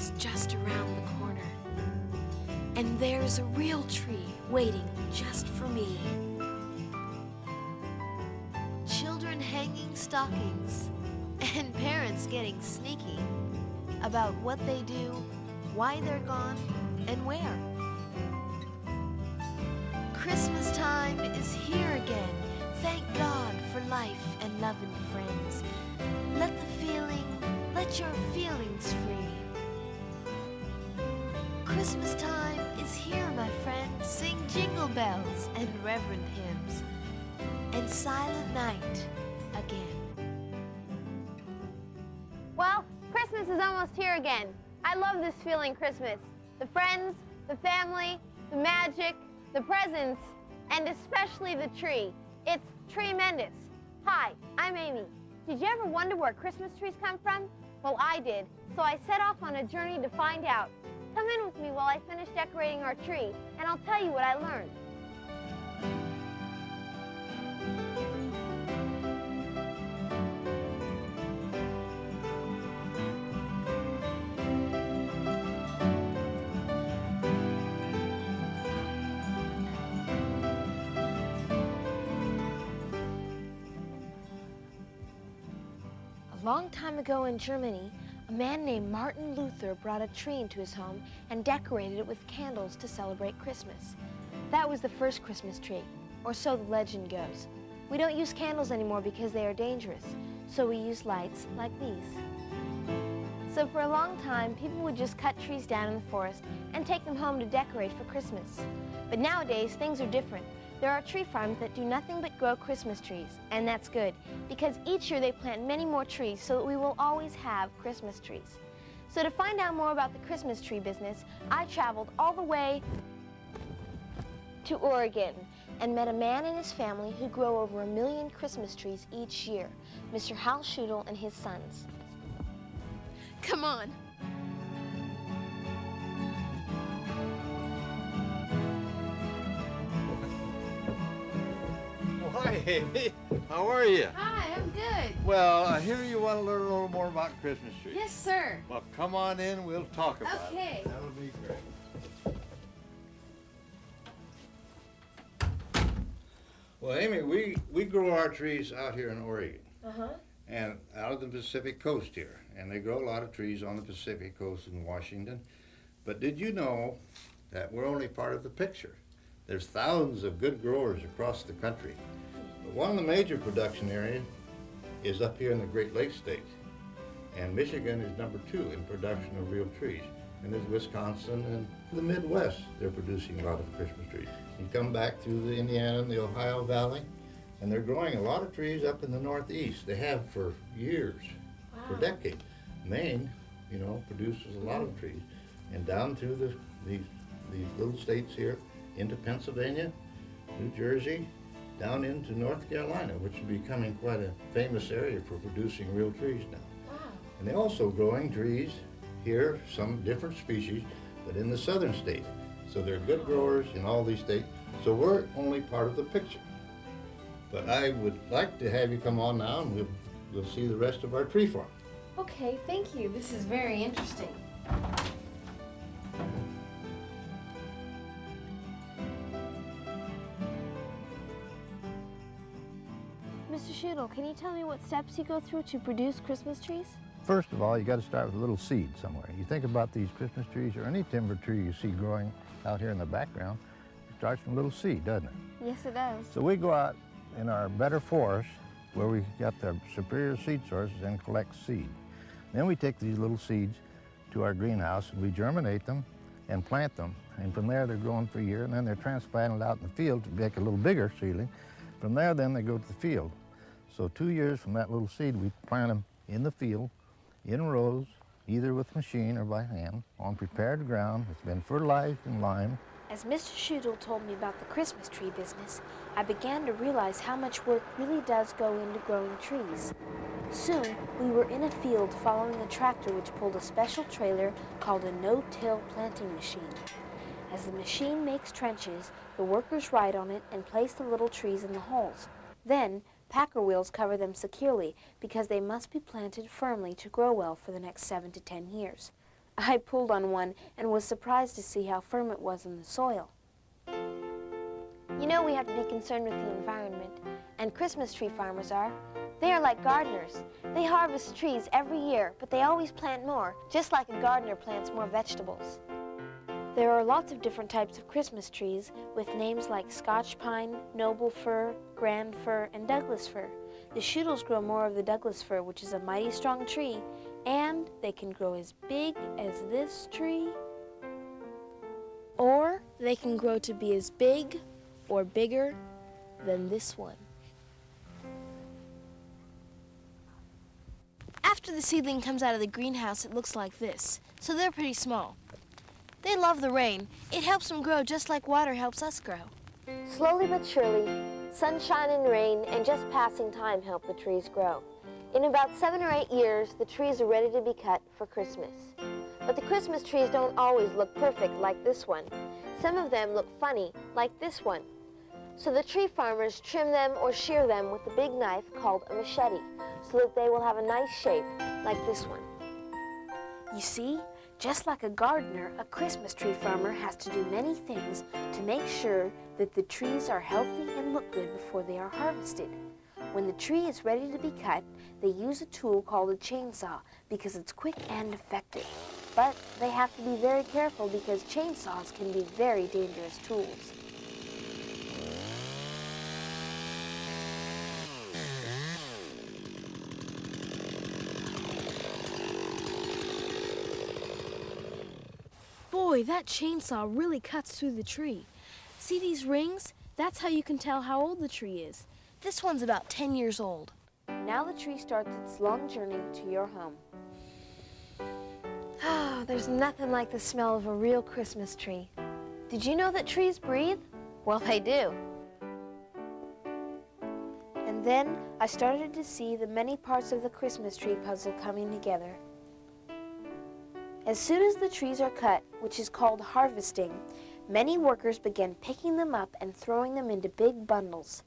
is just around the corner. And there's a real tree waiting just for me. Children hanging stockings and parents getting sneaky about what they do, why they're gone, and where. Christmas time is here again. Thank God for life and love and friends. Let your feelings free. Christmas time is here, my friend. Sing jingle bells and reverent hymns. And silent night again. Well, Christmas is almost here again. I love this feeling Christmas. The friends, the family, the magic, the presents, and especially the tree. It's Tree-mendous. Hi, I'm Amy. Did you ever wonder where Christmas trees come from? Well, I did, so I set off on a journey to find out. Come in with me while I finish decorating our tree, and I'll tell you what I learned. A long time ago in Germany, a man named Martin Luther brought a tree into his home and decorated it with candles to celebrate Christmas. That was the first Christmas tree, or so the legend goes. We don't use candles anymore because they are dangerous, so we use lights like these. So for a long time, people would just cut trees down in the forest and take them home to decorate for Christmas. But nowadays, things are different. There are tree farms that do nothing but grow Christmas trees, and that's good, because each year they plant many more trees so that we will always have Christmas trees. So to find out more about the Christmas tree business, I traveled all the way to Oregon and met a man and his family who grow over 1 million Christmas trees each year, Mr. Hal Schudel and his sons. Come on. Hi, Amy. How are you? Hi, I'm good. Well, I hear you want to learn a little more about Christmas trees. Yes, sir. Well, come on in. We'll talk about it. Okay. That'll be great. Well, Amy, we grow our trees out here in Oregon. Uh-huh. And out of the Pacific coast here. And they grow a lot of trees on the Pacific coast in Washington. But did you know that we're only part of the picture? There's thousands of good growers across the country. But one of the major production areas is up here in the Great Lakes state. And Michigan is number 2 in production of real trees. And there's Wisconsin and the Midwest, they're producing a lot of Christmas trees. You come back through the Indiana and the Ohio Valley, and they're growing a lot of trees up in the Northeast. They have for years, for decades. Maine, you know, produces a lot of trees. And down through these little states here, into Pennsylvania, New Jersey, down into North Carolina, which is becoming quite a famous area for producing real trees now. Wow. And they're also growing trees here, some different species, but in the southern states. So they're good growers in all these states. So we're only part of the picture. But I would like to have you come on now and we'll see the rest of our tree farm. Okay, thank you. This is very interesting. Mr. Schudel, can you tell me what steps you go through to produce Christmas trees? First of all, you got to start with a little seed somewhere. You think about these Christmas trees or any timber tree you see growing out here in the background, it starts from a little seed, doesn't it? Yes, it does. So we go out in our better forest where we got the superior seed sources and collect seed. Then we take these little seeds to our greenhouse and we germinate them and plant them. And from there they're growing for a year and then they're transplanted out in the field to make a little bigger seedling. From there then they go to the field. So 2 years from that little seed we plant them in the field, in rows, either with machine or by hand, on prepared ground. It's been fertilized and limed. As Mr. Schudel told me about the Christmas tree business, I began to realize how much work really does go into growing trees. Soon, we were in a field following a tractor which pulled a special trailer called a no-till planting machine. As the machine makes trenches, the workers ride on it and place the little trees in the holes. Then, packer wheels cover them securely because they must be planted firmly to grow well for the next 7 to 10 years. I pulled on one and was surprised to see how firm it was in the soil. You know we have to be concerned with the environment, and Christmas tree farmers are. They are like gardeners. They harvest trees every year, but they always plant more, just like a gardener plants more vegetables. There are lots of different types of Christmas trees with names like Scotch pine, noble fir, grand fir, and Douglas fir. The shootles grow more of the Douglas fir, which is a mighty strong tree, and they can grow as big as this tree, or they can grow to be as big or bigger than this one. After the seedling comes out of the greenhouse, it looks like this, so they're pretty small. They love the rain. It helps them grow just like water helps us grow. Slowly but surely, sunshine and rain and just passing time help the trees grow. In about 7 or 8 years, the trees are ready to be cut for Christmas. But the Christmas trees don't always look perfect like this one. Some of them look funny, like this one. So the tree farmers trim them or shear them with a big knife called a machete, so that they will have a nice shape, like this one. You see, just like a gardener, a Christmas tree farmer has to do many things to make sure that the trees are healthy and look good before they are harvested. When the tree is ready to be cut, they use a tool called a chainsaw because it's quick and effective. But they have to be very careful because chainsaws can be very dangerous tools. Boy, that chainsaw really cuts through the tree. See these rings? That's how you can tell how old the tree is. This one's about 10 years old. Now the tree starts its long journey to your home. Ah, there's nothing like the smell of a real Christmas tree. Did you know that trees breathe? Well, they do. And then I started to see the many parts of the Christmas tree puzzle coming together. As soon as the trees are cut, which is called harvesting, many workers begin picking them up and throwing them into big bundles.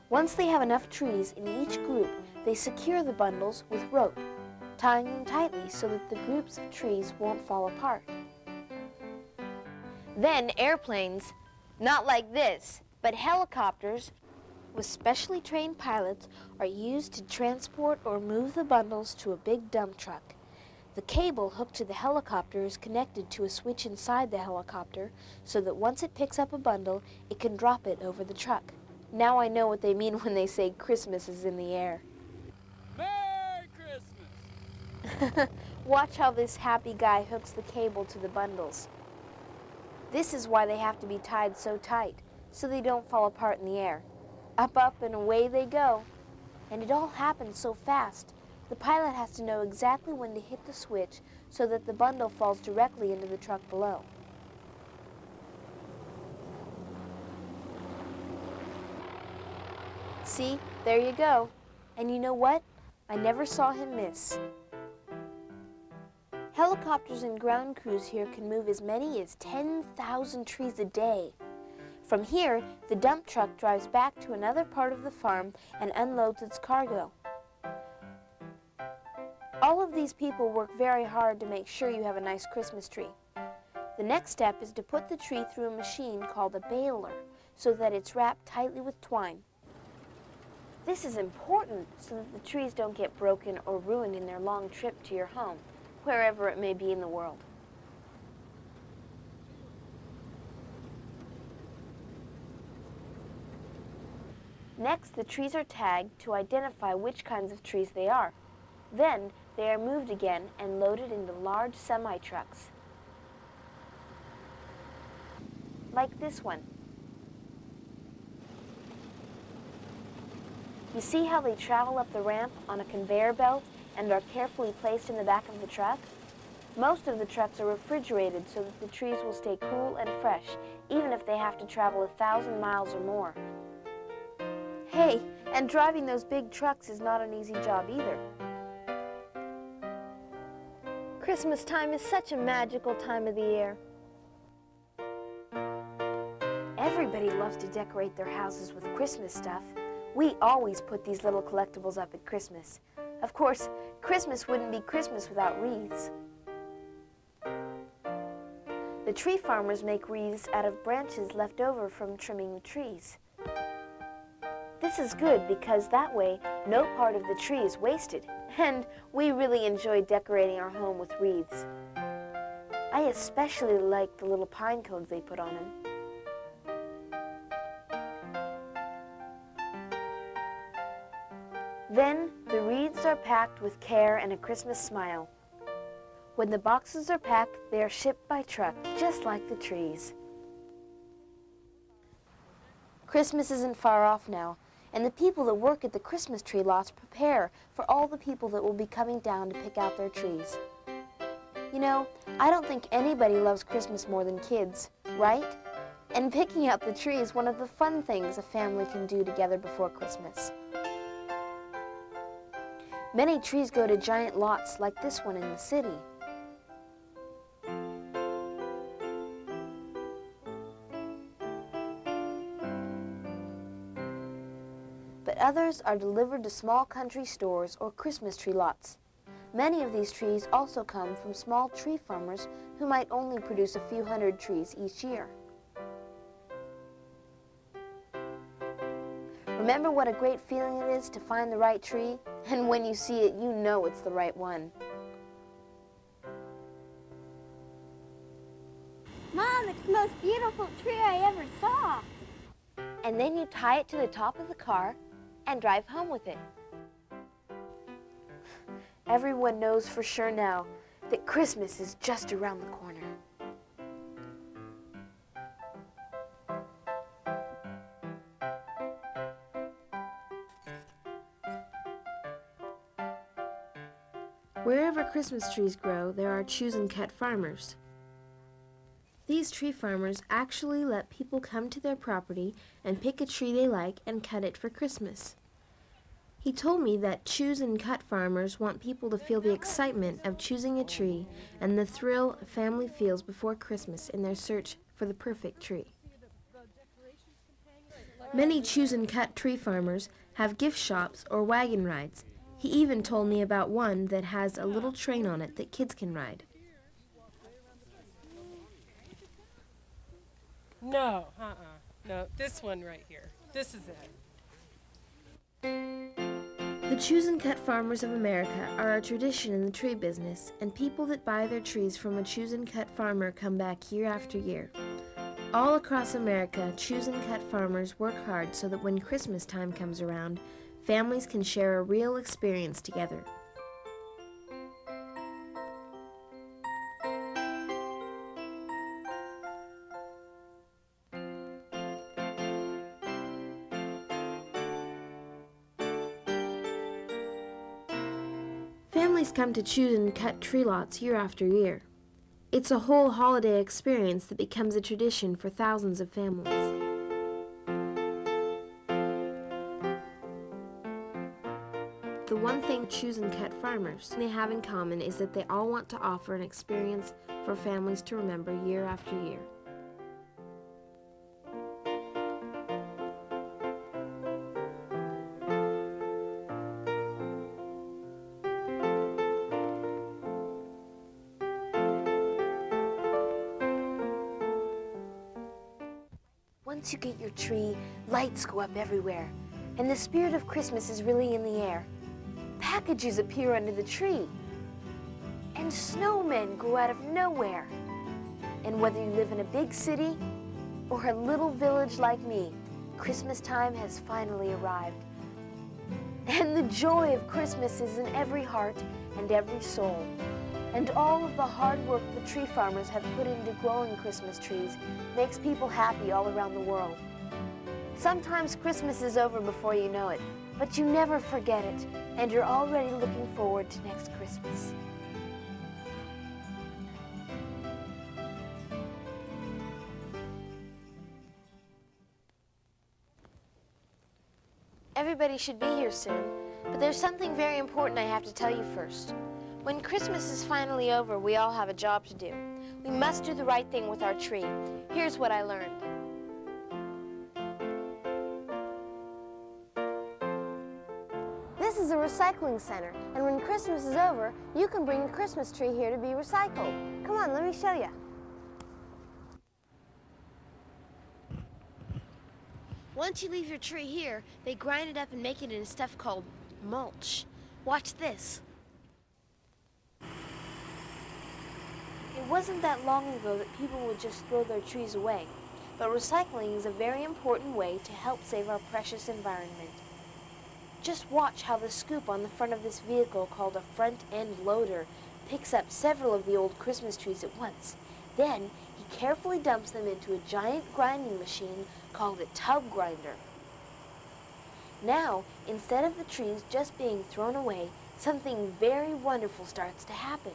Once they have enough trees in each group, they secure the bundles with rope, tying them tightly so that the groups of trees won't fall apart. Then airplanes, not like this, but helicopters with specially trained pilots, are used to transport or move the bundles to a big dump truck. The cable hooked to the helicopter is connected to a switch inside the helicopter so that once it picks up a bundle, it can drop it over the truck. Now I know what they mean when they say Christmas is in the air. Merry Christmas! Watch how this happy guy hooks the cable to the bundles. This is why they have to be tied so tight, so they don't fall apart in the air. Up, up, and away they go. And it all happens so fast. The pilot has to know exactly when to hit the switch so that the bundle falls directly into the truck below. See, there you go. And you know what? I never saw him miss. Helicopters and ground crews here can move as many as 10,000 trees a day. From here, the dump truck drives back to another part of the farm and unloads its cargo. All of these people work very hard to make sure you have a nice Christmas tree. The next step is to put the tree through a machine called a baler so that it's wrapped tightly with twine. This is important so that the trees don't get broken or ruined in their long trip to your home, wherever it may be in the world. Next, the trees are tagged to identify which kinds of trees they are. Then, they are moved again and loaded into large semi-trucks, like this one. You see how they travel up the ramp on a conveyor belt and are carefully placed in the back of the truck? Most of the trucks are refrigerated so that the trees will stay cool and fresh, even if they have to travel 1,000 miles or more. Hey, and driving those big trucks is not an easy job either. Christmas time is such a magical time of the year. Everybody loves to decorate their houses with Christmas stuff. We always put these little collectibles up at Christmas. Of course, Christmas wouldn't be Christmas without wreaths. The tree farmers make wreaths out of branches left over from trimming the trees. This is good because that way no part of the tree is wasted, and we really enjoy decorating our home with wreaths. I especially like the little pine cones they put on them. Then the wreaths are packed with care and a Christmas smile. When the boxes are packed, they are shipped by truck, just like the trees. Christmas isn't far off now, and the people that work at the Christmas tree lots prepare for all the people that will be coming down to pick out their trees. You know, I don't think anybody loves Christmas more than kids, right? And picking out the tree is one of the fun things a family can do together before Christmas. Many trees go to giant lots like this one in the city. But others are delivered to small country stores or Christmas tree lots. Many of these trees also come from small tree farmers who might only produce a few hundred trees each year. Remember what a great feeling it is to find the right tree? And when you see it, you know it's the right one. Mom, it's the most beautiful tree I ever saw. And then you tie it to the top of the car and drive home with it. Everyone knows for sure now that Christmas is just around the corner. Wherever Christmas trees grow, there are choose and cut farmers. These tree farmers actually let people come to their property and pick a tree they like and cut it for Christmas. He told me that choose and cut farmers want people to feel the excitement of choosing a tree and the thrill a family feels before Christmas in their search for the perfect tree. Many choose and cut tree farmers have gift shops or wagon rides. He even told me about one that has a little train on it that kids can ride. No, no, this one right here. This is it. The choose and cut farmers of America are a tradition in the tree business, and people that buy their trees from a choose and cut farmer come back year after year. All across America, choose and cut farmers work hard so that when Christmas time comes around, families can share a real experience together. Families come to choose and cut tree lots year after year. It's a whole holiday experience that becomes a tradition for thousands of families. The one thing choose and cut farmers they have in common is that they all want to offer an experience for families to remember year after year. Once you get your tree, lights go up everywhere, and the spirit of Christmas is really in the air. Packages appear under the tree, and snowmen grow out of nowhere. And whether you live in a big city or a little village like me, Christmas time has finally arrived. And the joy of Christmas is in every heart and every soul. And all of the hard work the tree farmers have put into growing Christmas trees makes people happy all around the world. Sometimes Christmas is over before you know it, but you never forget it, and you're already looking forward to next Christmas. Everybody should be here soon, but there's something very important I have to tell you first. When Christmas is finally over, we all have a job to do. We must do the right thing with our tree. Here's what I learned. This is a recycling center, and when Christmas is over, you can bring a Christmas tree here to be recycled. Come on, let me show you. Once you leave your tree here, they grind it up and make it into stuff called mulch. Watch this. It wasn't that long ago that people would just throw their trees away, but recycling is a very important way to help save our precious environment. Just watch how the scoop on the front of this vehicle, called a front-end loader, picks up several of the old Christmas trees at once. Then, he carefully dumps them into a giant grinding machine called a tub grinder. Now, instead of the trees just being thrown away, something very wonderful starts to happen,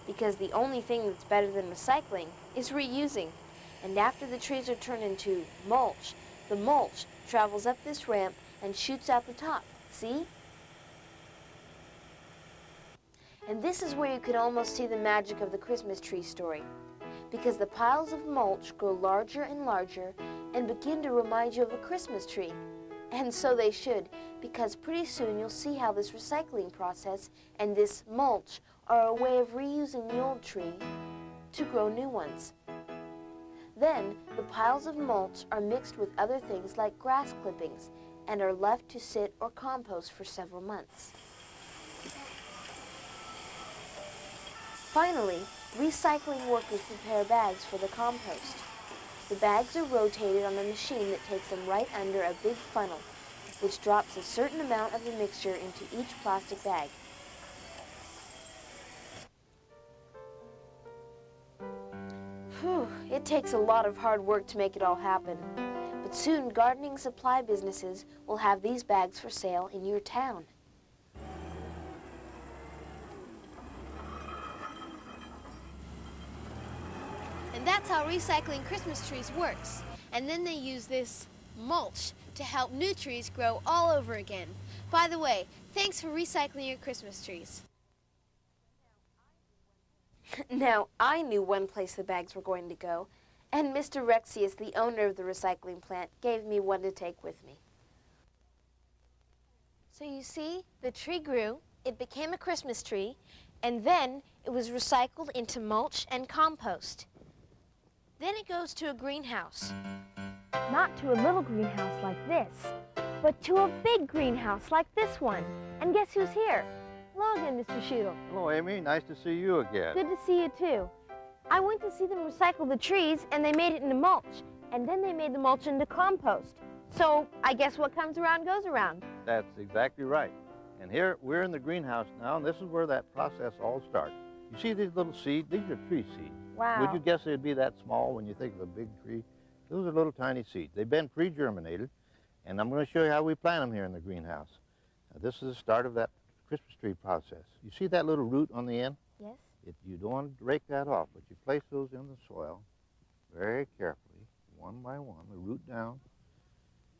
because the only thing that's better than recycling is reusing. And after the trees are turned into mulch, the mulch travels up this ramp and shoots out the top. See? And this is where you can almost see the magic of the Christmas tree story, because the piles of mulch grow larger and larger and begin to remind you of a Christmas tree. And so they should, because pretty soon you'll see how this recycling process and this mulch are a way of reusing the old tree to grow new ones. Then, the piles of mulch are mixed with other things like grass clippings and are left to sit or compost for several months. Finally, recycling workers prepare bags for the compost. The bags are rotated on a machine that takes them right under a big funnel, which drops a certain amount of the mixture into each plastic bag. Whew, it takes a lot of hard work to make it all happen. But soon, gardening supply businesses will have these bags for sale in your town. And that's how recycling Christmas trees works. And then they use this mulch to help new trees grow all over again. By the way, thanks for recycling your Christmas trees. Now, I knew one place the bags were going to go, and Mr. Rexius, the owner of the recycling plant, gave me one to take with me. So you see, the tree grew, it became a Christmas tree, and then it was recycled into mulch and compost. Then it goes to a greenhouse. Not to a little greenhouse like this, but to a big greenhouse like this one. And guess who's here? Hello again, Mr. Schudel. Hello, Amy. Nice to see you again. Good to see you, too. I went to see them recycle the trees, and they made it into mulch. And then they made the mulch into compost. So I guess what comes around goes around. That's exactly right. And here, we're in the greenhouse now, and this is where that process all starts. You see these little seeds? These are tree seeds. Wow. Would you guess they'd be that small when you think of a big tree? Those are little tiny seeds. They've been pre-germinated, and I'm going to show you how we plant them here in the greenhouse. Now, this is the start of that Christmas tree process. You see that little root on the end? Yes. You don't want to rake that off, but you place those in the soil very carefully, one by one, the root down.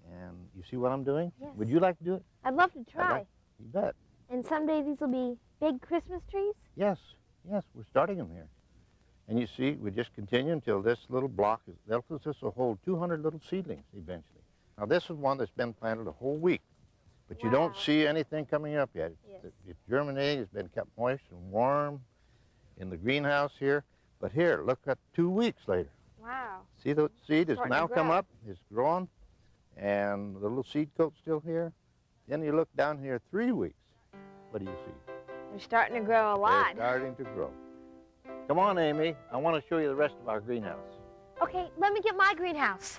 And you see what I'm doing? Yes. Would you like to do it? I'd love to try. You bet. And someday these will be big Christmas trees? Yes, we're starting them here. And you see, we just continue until this little block is, this will hold 200 little seedlings eventually. Now this is one that's been planted a whole week, but you don't see anything coming up yet. Yes. It's germinating, it's been kept moist and warm in the greenhouse here. But here, look at 2 weeks later. Wow. See the seed has Starting now to come grow. up, it's grown, and the little seed coat's still here. Then you look down here 3 weeks. What do you see? They're starting to grow a lot. They're starting to grow. Come on, Amy. I want to show you the rest of our greenhouse. Okay, let me get my greenhouse.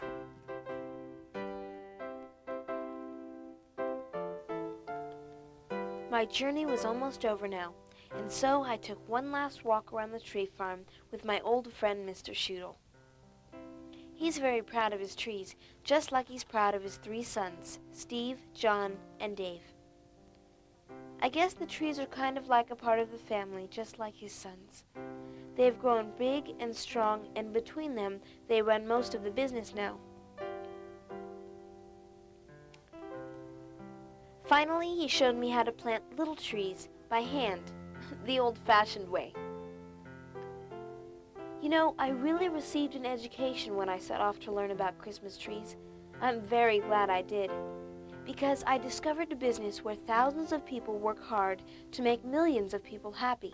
My journey was almost over now, and so I took one last walk around the tree farm with my old friend, Mr. Schudel. He's very proud of his trees, just like he's proud of his 3 sons, Steve, John, and Dave. I guess the trees are kind of like a part of the family, just like his sons. They have grown big and strong, and between them, they run most of the business now. Finally, he showed me how to plant little trees by hand, the old-fashioned way. You know, I really received an education when I set off to learn about Christmas trees. I'm very glad I did, because I discovered a business where thousands of people work hard to make millions of people happy.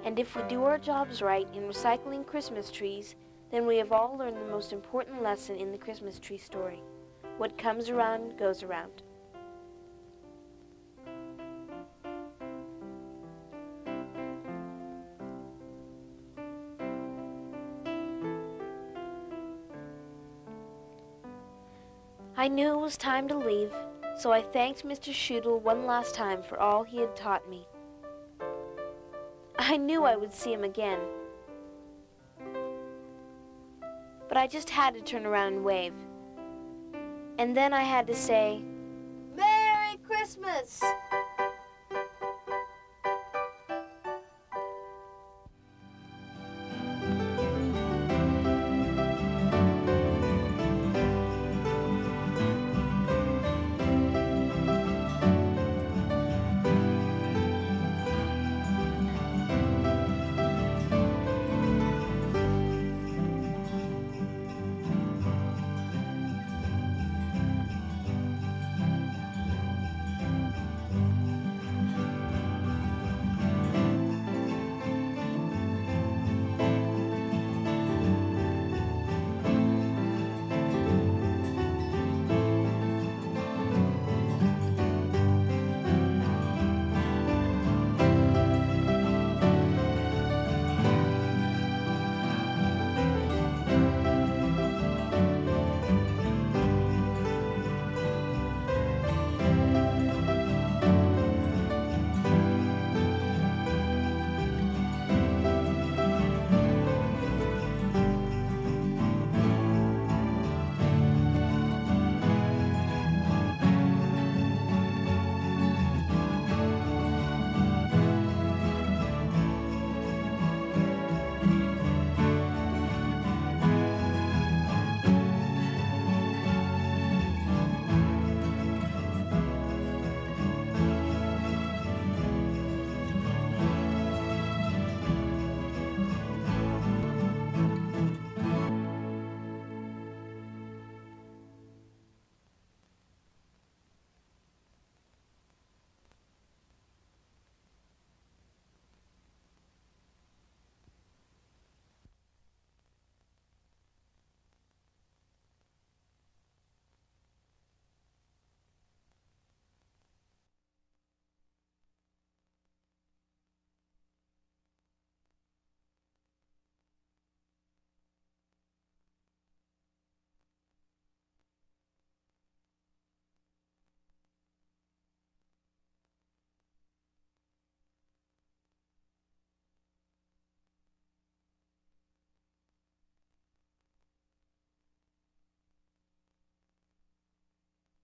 And if we do our jobs right in recycling Christmas trees, then we have all learned the most important lesson in the Christmas tree story. What comes around goes around. I knew it was time to leave, so I thanked Mr. Schoodle one last time for all he had taught me. I knew I would see him again, but I just had to turn around and wave. And then I had to say, "Merry Christmas!"